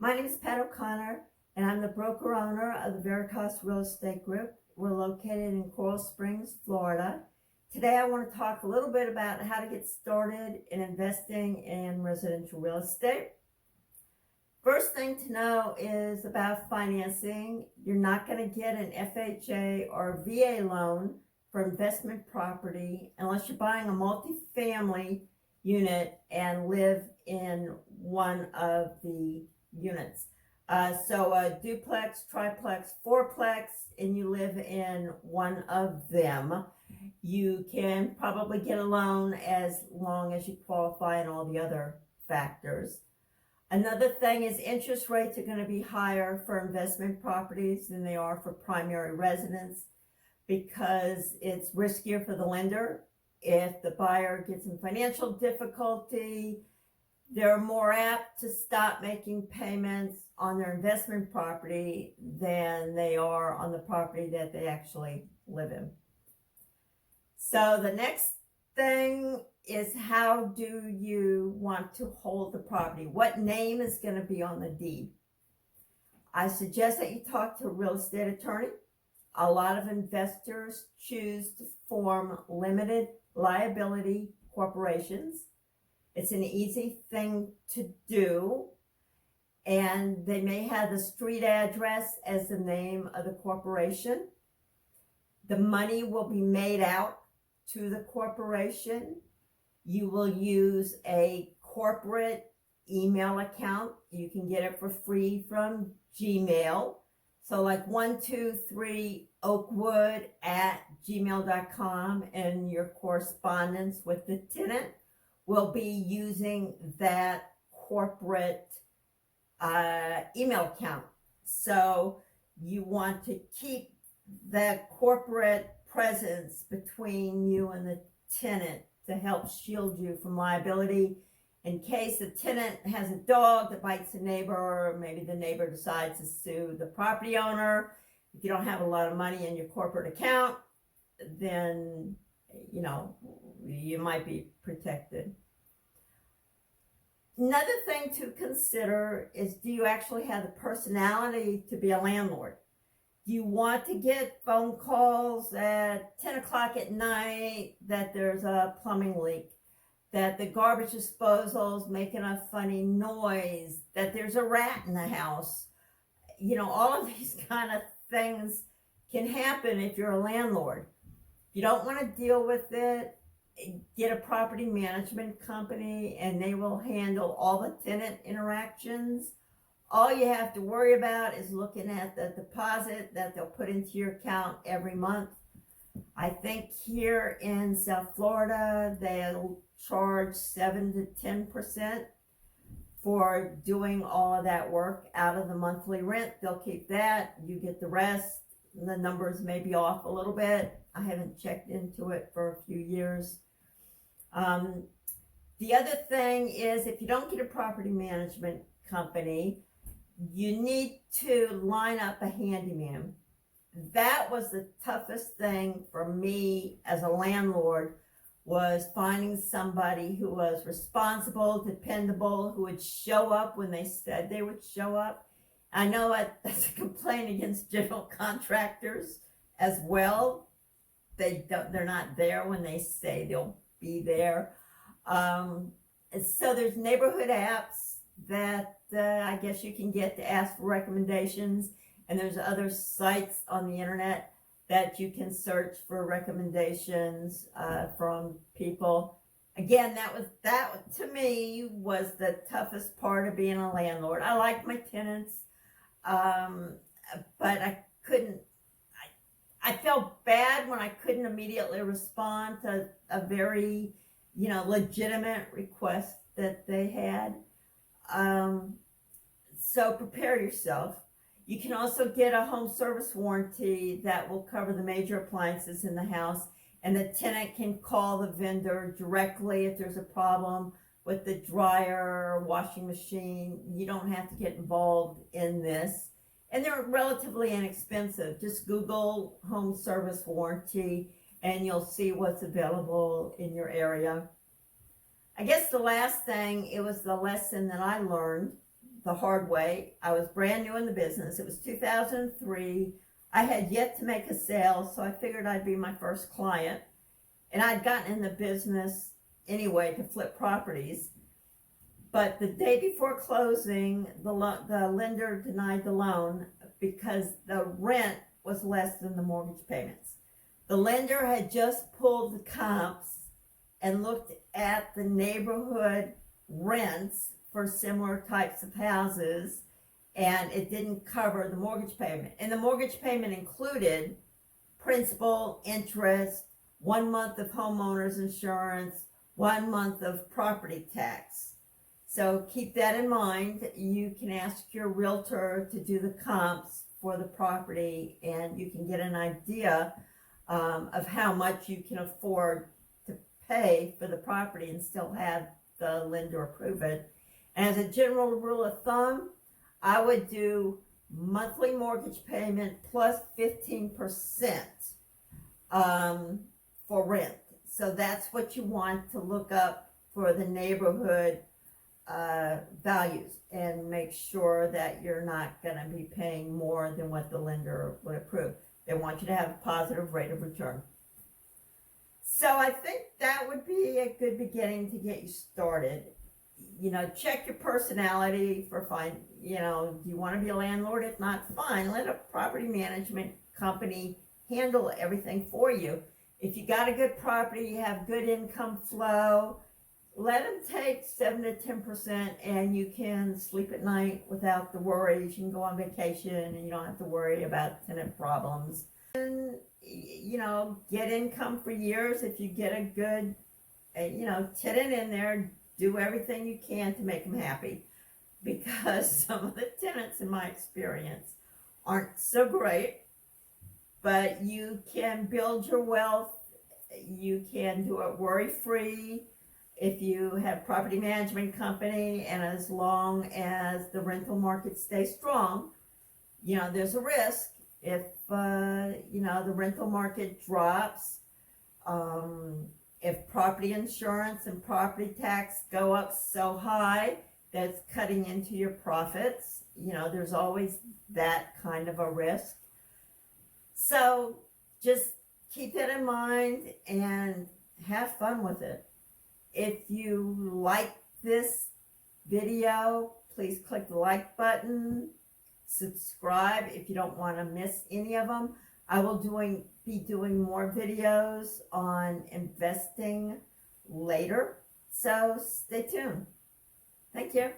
My name is Pat O'Connor, and I'm the broker owner of the Veritas Real Estate Group. We're located in Coral Springs, Florida. Today I want to talk a little bit about how to get started in investing in residential real estate. First thing to know is about financing. You're not going to get an FHA or VA loan for investment property unless you're buying a multifamily unit and live in one of the units. So a duplex, triplex, fourplex, and you live in one of them, you can probably get a loan as long as you qualify and all the other factors. Another thing is interest rates are going to be higher for investment properties than they are for primary residence because it's riskier for the lender. If the buyer gets in financial difficulty, they're more apt to stop making payments on their investment property than they are on the property that they actually live in. So the next thing is, how do you want to hold the property? What name is going to be on the deed? I suggest that you talk to a real estate attorney. A lot of investors choose to form limited liability corporations. It's an easy thing to do, and they may have the street address as the name of the corporation. The money will be made out to the corporation. You will use a corporate email account. You can get it for free from Gmail. So like 123oakwood@gmail.com, and your correspondence with the tenant will be using that corporate email account. So you want to keep that corporate presence between you and the tenant to help shield you from liability in case the tenant has a dog that bites a neighbor, or maybe the neighbor decides to sue the property owner. If you don't have a lot of money in your corporate account, then you might be protected. Another thing to consider is, do you actually have the personality to be a landlord? Do you want to get phone calls at 10 o'clock at night that there's a plumbing leak, that the garbage disposal is making a funny noise, that there's a rat in the house? All of these kind of things can happen if you're a landlord. If you don't want to deal with it, get a property management company and they will handle all the tenant interactions. All you have to worry about is looking at the deposit that they'll put into your account every month. I think here in South Florida, they'll charge 7 to 10% for doing all of that work out of the monthly rent. They'll keep that. You get the rest. The numbers may be off a little bit. I haven't checked into it for a few years. The other thing is, if you don't get a property management company, you need to line up a handyman. That was the toughest thing for me as a landlord, was finding somebody who was responsible, dependable, who would show up when they said they would show up. I know that's a complaint against general contractors as well. They're not there when they say they'll be there. So there's neighborhood apps that I guess you can get to ask for recommendations, and there's other sites on the internet that you can search for recommendations from people. Again, that to me was the toughest part of being a landlord. I like my tenants, but I couldn't. I felt bad when I couldn't immediately respond to a very, legitimate request that they had. So prepare yourself. You can also get a home service warranty that will cover the major appliances in the house, and the tenant can call the vendor directly if there's a problem with the dryer or washing machine. You don't have to get involved in this. And they're relatively inexpensive. Just Google home service warranty and you'll see what's available in your area. I guess the last thing, it was the lesson that I learned the hard way. I was brand new in the business. It was 2003. I had yet to make a sale, so I figured I'd be my first client. And I'd gotten in the business anyway to flip properties. But the day before closing, the lender denied the loan because the rent was less than the mortgage payments. The lender had just pulled the comps and looked at the neighborhood rents for similar types of houses, and it didn't cover the mortgage payment. And the mortgage payment included principal, interest, 1 month of homeowner's insurance, 1 month of property tax. So keep that in mind. You can ask your realtor to do the comps for the property, and you can get an idea of how much you can afford to pay for the property and still have the lender approve it. And as a general rule of thumb, I would do monthly mortgage payment plus 15% for rent. So that's what you want to look up for the neighborhood values, and make sure that you're not going to be paying more than what the lender would approve. They want you to have a positive rate of return. So I think that would be a good beginning to get you started. You know, check your personality for do you want to be a landlord? If not, fine. Let a property management company handle everything for you. If you got a good property, you have good income flow, let them take 7 to 10%, and you can sleep at night without the worries. You can go on vacation and you don't have to worry about tenant problems. And, get income for years. If you get a good, tenant in there, do everything you can to make them happy, because some of the tenants, in my experience, aren't so great. But you can build your wealth. You can do it worry-free if you have property management company, and as long as the rental market stays strong. There's a risk if the rental market drops, if property insurance and property tax go up so high that's cutting into your profits. There's always that kind of a risk. So just keep that in mind and have fun with it. If you like this video, please click the like button, subscribe if you don't want to miss any of them. I will be doing more videos on investing later, so stay tuned. Thank you.